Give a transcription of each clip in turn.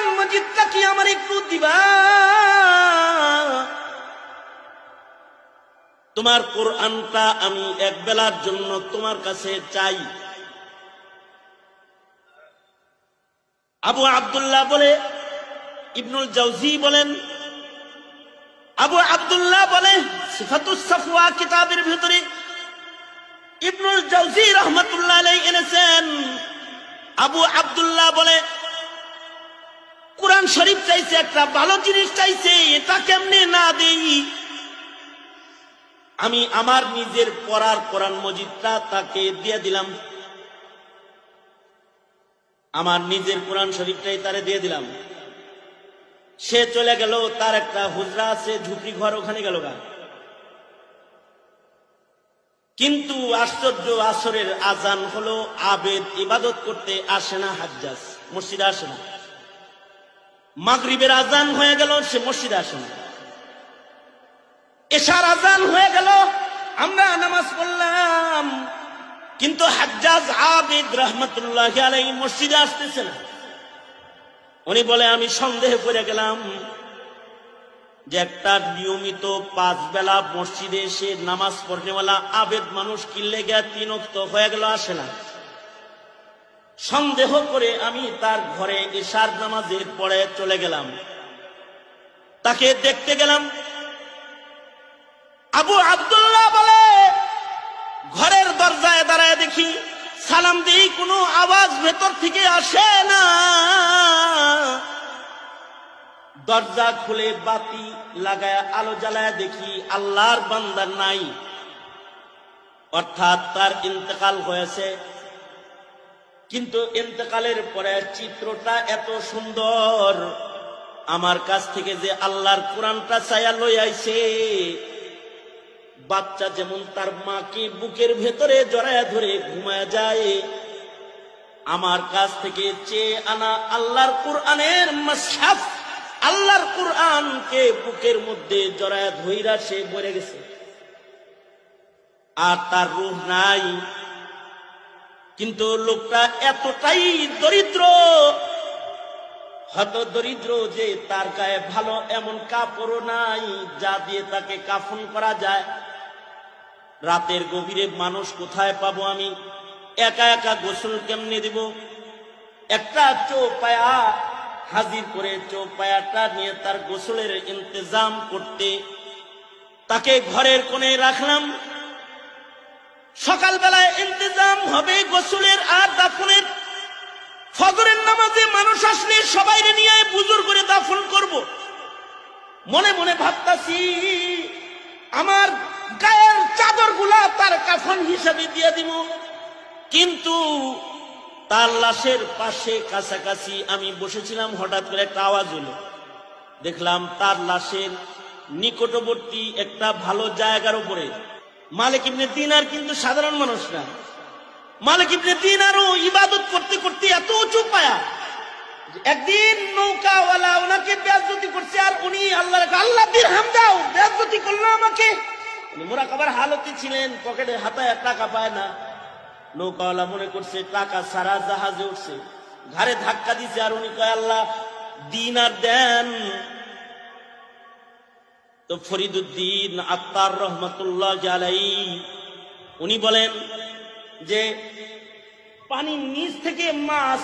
কোরআন মাজিদটা কি আমার একটু দিবা? তোমার কোরআনটা আমি এক বেলার জন্য তোমার কাছে চাই। আবু আব্দুল্লাহ বলে, ইবনুল জাওজি বলেন, আবু আব্দুল্লাহ বলে সিফাতুস সাফওয়া কিতাবের ভিতরে ইবনুল জাওজি রাহমাতুল্লাহ আলাইহি এনেছেন। আবু আব্দুল্লাহ বলে কোরআন শরীফ চাইছে, একটা ভালো জিনিস চাইছে, এটা কেমনে না দেই? আমি আমার নিজের পড়ার কোরআন মজিদটা তাকে দিয়ে দিলাম, আমার নিজের কোরআন শরীফটাই তারে দিয়ে দিলাম। সে চলে গেল, তার একটা হুজরা আছে, ঝুপড়ি ঘর, ওখানে গেল গা। কিন্তু আশ্চর্য, আসরের আজান হলো, আবেদ ইবাদত করতে আসে না, হাজ্জাজ মসজিদে আসে না। মাগরিবের আজান হয়ে গেল, সে মসজিদে আসে না। এশার আজান হয়ে গেল, আমরা নামাজ পড়লাম, কিন্তু হাজ্জাজ আবেদ রহমতুল্লাহ আলাইহি মসজিদে আসতেছে না। উনি বলে আমি সন্দেহ করে গেলাম যে একটা নিয়মিত 5 বেলা মসজিদে এসে নামাজ পড়নেওয়ালা আবেদ মানুষ কিনলে গিয়া 3 ওয়াক্ত হয়ে গেল, আসে না। সন্দেহ করে আমি তার ঘরে এশার নামাজের পরে চলে গেলাম, তাকে দেখতে গেলাম। আবু আব্দুল্লাহ বলে ঘরের দরজায় দাঁড়ায় দেখি, সালাম দিই, কোনো আওয়াজ ভেতর থেকে আসে না। দরজা খুলে বাতি লাগায় আলো জ্বালায় দেখি আল্লাহর বান্দা নাই, অর্থাৎ তার ইন্তেকাল হয়েছে। কিন্তু ইন্তেকালের পরে চিত্রটা এত সুন্দর, আমার কাছ থেকে যে আল্লাহর কোরআনটা চাইয়া লই আইছে, বাচ্চা যেমন তার মাকে বুকের ভেতরে জড়ায় ধরে ঘুমায় যায়, আমার কাছ থেকে চেয়ে আনা আল্লাহর কোরআনের মাসহাফ, আল্লাহর কোরআনকে বুকের মধ্যে জড়ায় ধইরা সে মরে গেছে, আর তার রূহ নাই। কিন্তু লোকটা এতটাই দরিদ্র, হত দরিদ্র যে তার গায়ে ভালো এমন কাপড়ও নাই যা দিয়ে তাকে কাফন করা যায়। রাতের গভীরে মানুষ কোথায় পাবো আমি? একা একা গোসল কেমনে দিব? একটা চৌপায়া হাজির করে চৌপায়াটা নিয়ে তার গোসলের ইন্তজাম করতে তাকে ঘরের কোণে রাখলাম। সকালবেলায় ইন্তজাম হবে গোসলের আর দাফনের। ফজরের নামাজে মানুষ আসলে সবাইকে নিয়ে বুজুর করে দাফন করব। মনে মনে ভাবতাছি আমার গায়ের চাদরগুলা তার কাফন হিসাবে দিয়ে দিব। কিন্তু তার লাশের পাশে কাছাকাছি আমি বসেছিলাম, হঠাৎ করে একটা আওয়াজ হলো। দেখলাম তার লাশের নিকটবর্তী একটা ভালো জায়গার উপরে মালিক ইবনে দিনার, কিন্তু সাধারণ মানুষ না, মালিক ইবনে দিনারও ইবাদত করতে করতে এত উঁচু পায়া, একদিন নৌকাওয়ালা ওনাকে বেয়াজ্জতি করছে, আর উনি আল্লাহ দিরহাম দাও, বেয়াজ্জতি করলো আমাকে। উনি মুরাকাবার হালতে ছিলেন, পকেটে হাতায় টাকা পায় না। নৌকাওয়ালা মনে করছে টাকা সারা জাহাজে উঠছে, ঘাড়ে ধাক্কা দিছে, আর উনি কয় আল্লাহ দিনার দেন। তো ফরিদুদ্দিন আত্তার রহমতুল্লাহ আলাইহি উনি বলেন যে পানির নিচ থেকে মাছ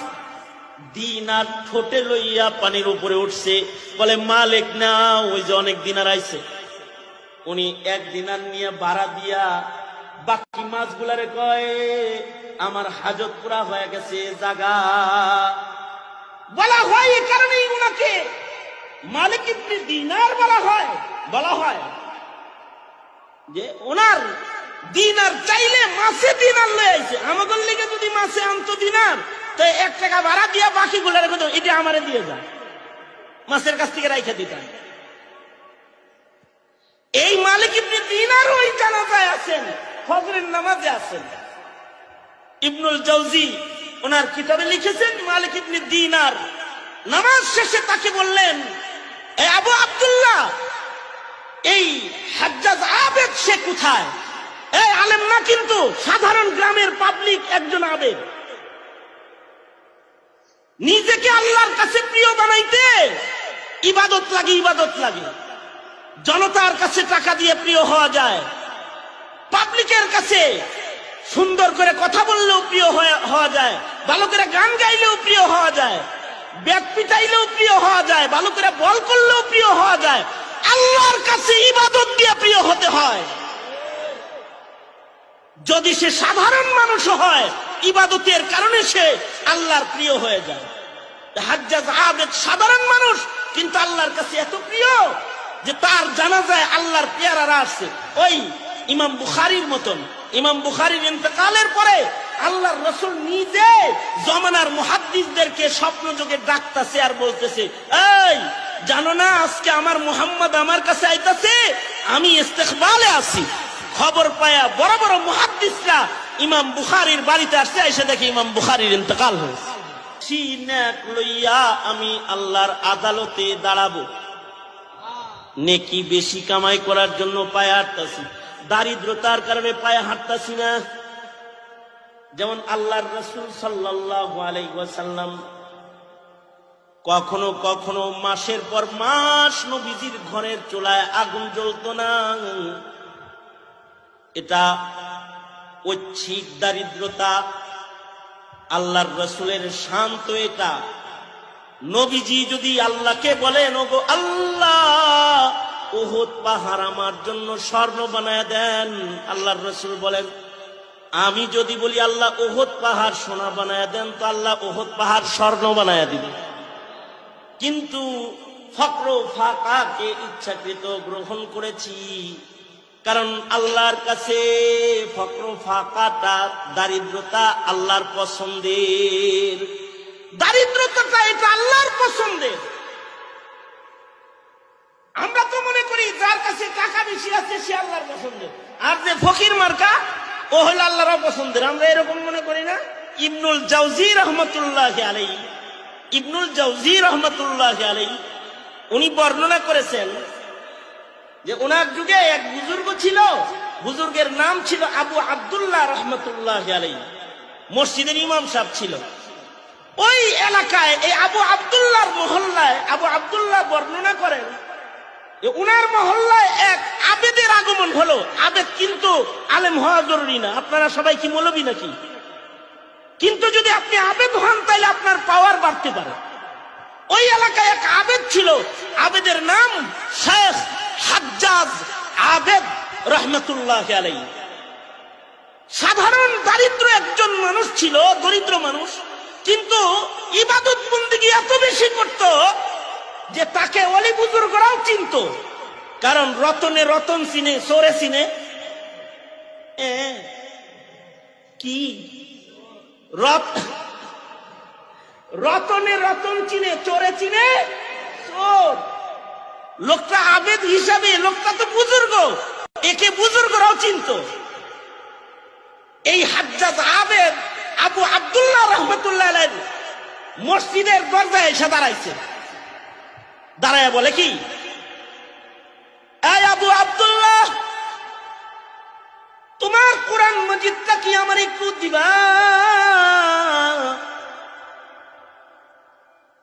দিনার ঠোঁটে লইয়া পানির উপরে উঠছে, বলে মালিক না, ওই যে অনেক দিনার আইছে। উনি 1 দিনার নিয়ে ভাড়া দিয়া বাকি মাছগুলারে কয় আমার হাজত পুরা হয়ে গেছে, জাগা বলা হয়। এই কারণেই উনাকে মালিক ইবনে দিনার বলা হয় যে ওনার দিনার চাইলে মাছে দিনার লয়ে আইছে। আমাদের লিগে যদি মাছে আনতো দিনার, তো 1 টাকা ভাড়া দিয়া বাকিগুলো রেখে দাও, এটা আমারে দিয়ে যায়, মাছের কাছ থেকে রাইখা দিতাম। এই মালিক ইবনে দিনার ওই জানাজায় আছেন, ফজরের নামাজে আছেন। ইবনুল জাওজি ওনার কিতাবে লিখেছেন, মালিক ইবনে দিনার নামাজ শেষে তাকে বললেন, এ আবু আব্দুল্লাহ, এই হাজ্জাজ আবেদ সে কোথায়? এই আলেম না, কিন্তু সাধারণ গ্রামের পাবলিক একজন আবেদ। নিজেকে আল্লাহর কাছে প্রিয় বানাইতে ইবাদত লাগে, ইবাদত লাগে। জনতার কাছে টাকা দিয়ে প্রিয় হওয়া যায়, পাবলিকের কাছে সুন্দর করে কথা বললেও প্রিয় হওয়া যায়, ভালো করে গান গাইলেও প্রিয় হওয়া যায়, ব্যাট পিটাইলেও প্রিয় হওয়া যায়, ভালো করে বল করলেও প্রিয় হওয়া যায়। আল্লাহর কাছে ইবাদত দিয়ে প্রিয় হতে হয়। যদি সে সাধারণ মানুষ হয়, ইবাদতের কারণে সে আল্লাহর প্রিয় হয়ে যায়। হাজ্জাজ আবেদ সাধারণ মানুষ, কিন্তু আল্লাহর কাছে এত প্রিয় যে তার জানাজায় আল্লাহর পেয়ারারা আসছে। ওই ইমাম বুখারীর মতন, ইমাম বুখারীর ইন্তেকালের পরে আল্লাহর রাসূল নিজে জমানার মুহাদ্দিসদেরকে স্বপ্ন যোগে ডাকতেছে আর বলতেছে, এই জানো না আজকে আমার মুহাম্মদ আমার কাছে আইতাছে, আমি ইস্তেকবালে আছি। খবর পায়া বড় বড় মুহাদ্দিসরা ইমাম বুখারীর বাড়িতে আসছে, এসে দেখে ইমাম বুখারীর ইন্তেকাল হয়েছে। সিনাক লইয়া আমি আল্লাহর আদালতে দাঁড়াবো, নেকি বেশি কামাই করার জন্য পায়ে হাঁটতাছি, দারিদ্রতার কারণে পায়ে হাঁটতাছি না। যেমন আল্লাহর রাসূল সাল্লাল্লাহু আলাইহি ওয়াসাল্লাম কখনো কখনো মাসের পর মাস নবীজির ঘরের চুলায় আগুন জ্বলতো না। এটা ঐচ্ছিক দারিদ্রতা, আল্লাহর রাসূলের শান্ত এটা। নবীজি যদি আল্লাহকে বলেন, ওগো আল্লাহ উহুদ পাহাড় আমার জন্য স্বর্ণ বানায় দেন, আল্লাহর রাসূল বলেন, আমি যদি বলি আল্লাহ উহুদ পাহাড় সোনা বানায় দেন, তো আল্লাহ উহুদ পাহাড় স্বর্ণ বানায় দিবে। কিন্তু ফকর ফাকাকে ইচ্ছাকৃত গ্রহণ করেছি, কারণ আল্লাহর কাছে ফকর ফাকাটা, দারিদ্রতা আল্লাহর পছন্দের। দারিদ্রতাটা এটা আল্লাহর পছন্দের। আমরা তো মনে করি যার কাছে টাকা বেশি আছে সে আল্লাহর পছন্দের, আর যে ফকির মার্কা ও হলো আল্লাহর পছন্দের। আমরা এরকম মনে করি না? ইবনুল জাওজি রাহমাতুল্লাহি আলাইহি, ইবনুল জাওজি রাহমাতুল্লাহি আলাইহি উনি বর্ণনা করেছেন যে ওনার যুগে এক বুজুর্গ ছিল, বুজুর্গের নাম ছিল আবু আব্দুল্লাহ রাহমাতুল্লাহি আলাইহি, মসজিদের ইমাম সাহেব ছিল। ওই এলাকায় এই আবু আব্দুল্লাহর মহল্লায় আবু আব্দুল্লাহ বর্ণনা করেন যে উনার মহল্লায় এক আবেদের আগমন হলো। আবেদ কিন্তু আলেম হওয়া জরুরি না, আপনারা সবাই কি মৌলবী নাকি? কিন্তু যদি আপনি আবেদ হন তাহলে আপনার পাওয়ার বাড়তে পারে। ওই এলাকায় এক আবেদ ছিল, আবেদের নাম শেখ হাজ্জাজ আবেদ রাহমাতুল্লাহি আলাইহি। সাধারণ দারিদ্র একজন মানুষ ছিল, দরিদ্র মানুষ, কিন্তু ইবাদত বন্দেগী এত বেশি করত যে তাকে ওলি বুজুর্গরাও চিনত। কারণ রতনে রতন চিনে, চোরে চিনে। কি রতনে রতন চিনে, চোরে চিনে চোর। লোকটা আবেদ হিসাবে, লোকটা তো বুজুর্গ, একে বুজুর্গরাও চিনত। এই হাজ্জাজ আবেদ আবু আব্দুল্লাহ রাহমাতুল্লাহ আলাইহি মসজিদের দরজায় এসে দাঁড়াইছে। দাঁড়ায় বলে কি, এই আবু আব্দুল্লাহ, তোমার কোরআন মজিদটা কি আমার একটু দিবা?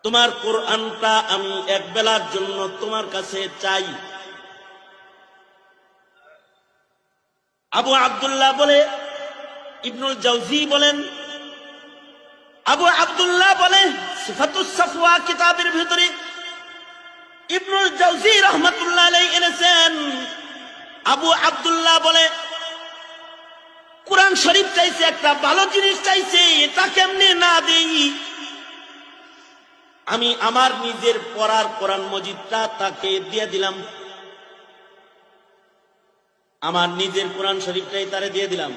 তোমার কোরআনটা আমি এক বেলার জন্য তোমার কাছে চাই। আবু আব্দুল্লাহ বলে, ইবনুল জাওজি বলেন, আবু আব্দুল্লাহ বলে সিফাতুস সাফওয়া কিতাবের ভিতরে ইবনুল জাওজি রাহমাতুল্লাহ আলাইহি এনেছেন। আবু আব্দুল্লাহ বলে কোরআন শরীফ চাইছে, একটা ভালো জিনিস চাইছে, এটা কেমনে না দেই? আমি আমার নিজের পড়ার কোরআন মজিদটা তাকে দিয়ে দিলাম, আমার নিজের কোরআন শরীফটাই তারে দিয়ে দিলাম।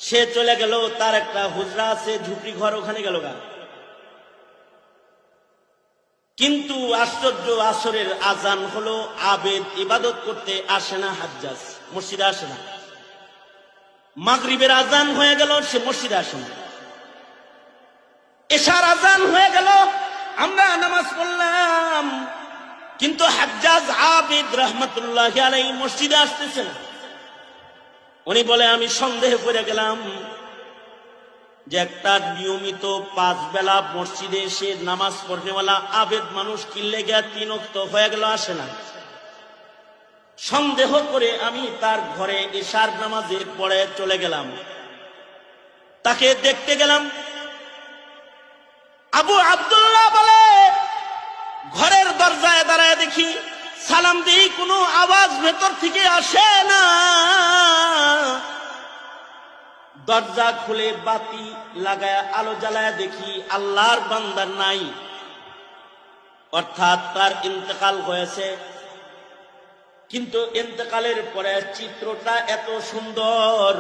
সে চলে গেল, তার একটা হুজরা আছে, ঝুপড়ি ঘর, ওখানে গেল গা। কিন্তু আশ্চর্য, আসরের আজান হলো, আবেদ ইবাদত করতে আসে না, হাজ্জাজ মসজিদে আসে না। মাগরিবের আজান হয়ে গেল, সে মসজিদে আসে না। এশার আজান হয়ে গেল, আমরা নামাজ পড়লাম, কিন্তু হাজ্জাজ আবেদ রাহমাতুল্লাহি আলাইহি মসজিদে আসতেছে না। উনি বলে, আমি সন্দেহে পড়ে গেলাম, যে একটা নিয়মিত 5 বেলা মসজিদে এসে নামাজ পড়নেওয়ালা আবেদ মানুষ কিনলে গিয়া 3 ওয়াক্ত হয়ে গেল আসে না। সন্দেহ করে আমি তার ঘরে ইশার নামাজের পরে চলে গেলাম, তাকে দেখতে গেলাম। আবু আব্দুল্লাহ বলে ঘরের দরজায় দাঁড়ায় দেখি সালাম দিই, কোনো আওয়াজ ভেতর থেকে আসে না। দরজা খুলে বাতি লাগায় আলো জ্বালায় দেখি আল্লাহর বান্দা নাই, অর্থাৎ তার ইন্তেকাল হয়েছে। কিন্তু ইন্তেকালের পরে চিত্রটা এত সুন্দর,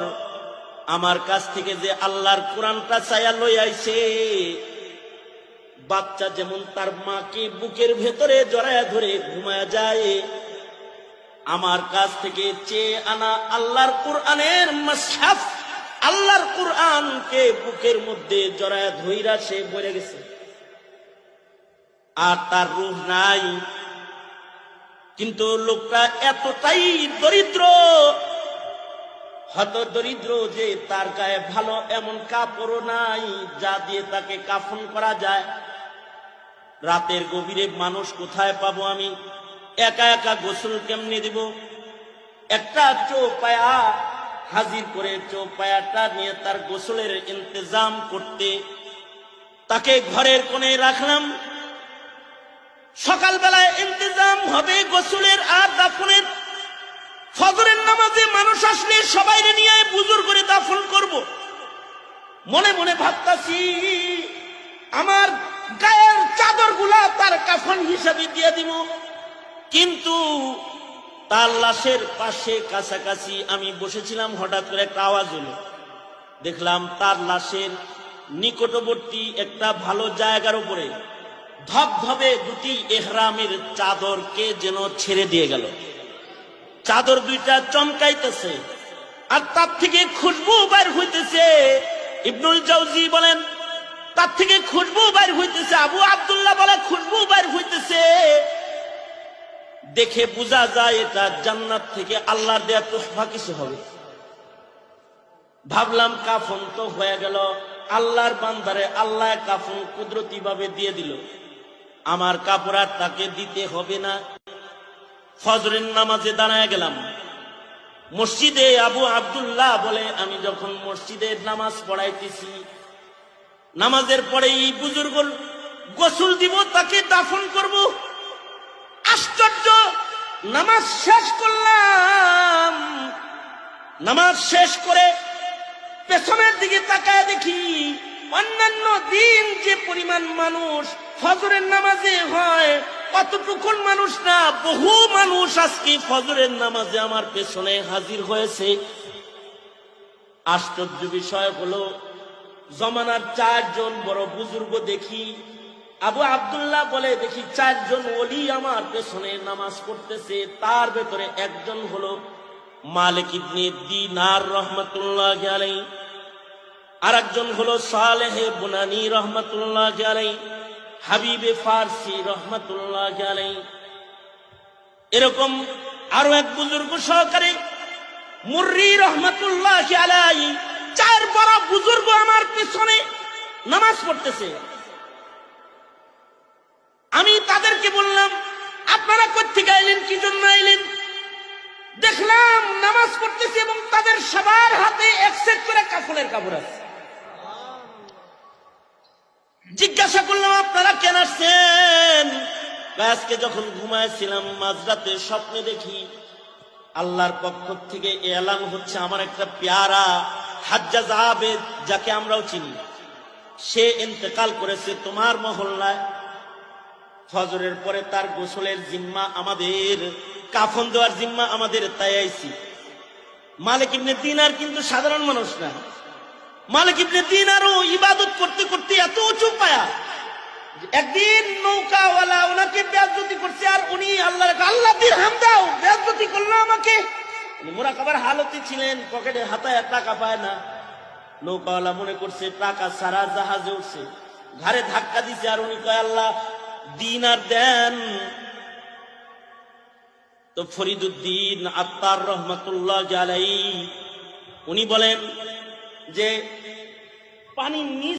আমার কাছ থেকে যে আল্লাহর কোরআনটা চাইয়া লই আইছে, বাচ্চা যেমন তার মাকে বুকের ভেতরে জড়ায়া ধরে ঘুমায়া যায়, আমার কাছ থেকে চেয়ে আনা আল্লাহর কোরআনের মুসহাফ, আল্লাহর কোরআনকে বুকের মধ্যে জড়ায়া ধইরা সে মরে গেছে, আর তার রূহ নাই। কিন্তু লোকটা এতটাই দরিদ্র, হত দরিদ্র যে তার গায়ে ভালো এমন কাপড়ও নাই যা দিয়ে তাকে কাফন করা যায়। রাতের গভীরে মানুষ কোথায় পাবো আমি? একা একা গোসল কেমনে দিব? একটা চৌপায়া হাজির করে চৌপায়াটা নিয়ে তার গোসলের ইন্তজাম করতে তাকে ঘরের কোণে রাখলাম। সকালবেলায় ইন্তজাম হবে গোসলের আর দাফনের। ফজরের নামাজে মানুষ আসলে সবাই নিয়ে বুজুর করে দাফন করব। মনে মনে ভাবতাছি আমার গায়ের চাদরগুলা তার কাফন হিসাবে দিয়ে দিব। কিন্তু তার লাশের পাশে কাছাকাছি আমি বসেছিলাম, হঠাৎ করে একটা আওয়াজ হলো। দেখলাম তার লাশের নিকটবর্তী একটা ভালো জায়গার উপরে ধবধবে 2টি ইহরামের চাদরকে যেন ছেড়ে দিয়ে গেল। চাদর 2টা চমকাইতেছে আর তার থেকে খুশবু বাইর হইতেছে। ইবনুল জাওজি বলেন তার থেকে খুশবু বাইর হইতেছে। আবু আব্দুল্লাহ বলে খুশবু বাইর হইতেছে। দেখে বোঝা যায় এটা জান্নাত থেকে আল্লাহর দেয়া তোহফা কিছু হবে। ভাবলাম কাফন তো হয়ে গেল, আল্লাহর বান্দারে আল্লাহ কাফন কুদরতি ভাবে দিয়ে দিল, আমার কাপড় আর তাকে দিতে হবে না। ফজরের নামাজে দাঁড়ায় গেলাম মসজিদে। আবু আব্দুল্লাহ বলে আমি যখন মসজিদে নামাজ পড়াইতেছি, নামাজের পরে এই বুজুর্গ গোসল দিব, তাকে দাফন করব। আশ্চর্য, নামাজ শেষ করলাম। নামাজ শেষ করে পেছনের দিকে তাকায় দেখি অন্যান্য দিন যে পরিমাণ মানুষ ফজরের নামাজে হয় অতটুকুন মানুষ না, বহু মানুষ আজকে ফজরের নামাজে আমার পেছনে হাজির হয়েছে। আশ্চর্য বিষয় হলো জমানার 4 জন বড় বুজুর্গ দেখি। আবু আব্দুল্লাহ বলে দেখি 4 জন ওলি আমার পেছনে নামাজ পড়তেছে। তার ভেতরে একজন হলো মালিক ইবনে দিনার রহমাতুল্লাহ আলাইহি, আর একজন হলো সালেহ বুনানি রহমাতুল্লাহ আলাইহি, হাবিবে ফারসি রহমাতুল্লাহ আলাইহি। এরকম আরো এক বুজুর্গ সহকারে মুররি রহমাতুল্লাহ আলাইহি, 4 বড় বুজুর্গ আমার পেছনে নামাজ পড়তেছে। আমি তাদেরকে বললাম আপনারা কোত্থেকে আইলেন, কি জন্য আইলেন? দেখলাম নামাজ পড়তেছে এবং তাদের সবার হাতে এক সেট করে কাফনের কাপড় আছে। জিজ্ঞাসা করলাম আপনারা কেন আসছেন? আজকে যখন ঘুমাইছিলাম মাঝরাতে স্বপ্নে দেখি আল্লাহর পক্ষ থেকে এলান হচ্ছে আমার একটা পেয়ারা হাজ্জাজ আবেদ, যাকে আমরাও চিনি, সে ইন্তেকাল করেছে তোমার মহল্লায়। ফজরের পরে তার গোসলের জিম্মা আমাদের, কাফন দেওয়ার জিম্মা আমাদের, তাই আইছি। মালিক ইবনে দিনার কিন্তু সাধারণ মানুষ না। মালিক ইবনে দিনারও ইবাদত করতে করতে এত উঁচু পায়া, একদিন নৌকাওয়ালা ওনাকে বেয়াজ্জতি করছে, আর উনি আল্লাহ দিরহাম দাও, বেয়াজ্জতি করলো আমাকে। মুরাকাবার হালতে ছিলেন, পকেটে হাতায় টাকা পায় না। নৌকাওয়ালা মনে করছে টাকা সারা জাহাজে উঠছে, ঘাড়ে ধাক্কা দিছে, আর উনি কয় আল্লাহ দিনার দেন। তো ফরিদুদ্দিন আত্তার রহমাতুল্লাহ আলাইহি উনি বলেন যে পানির নিচ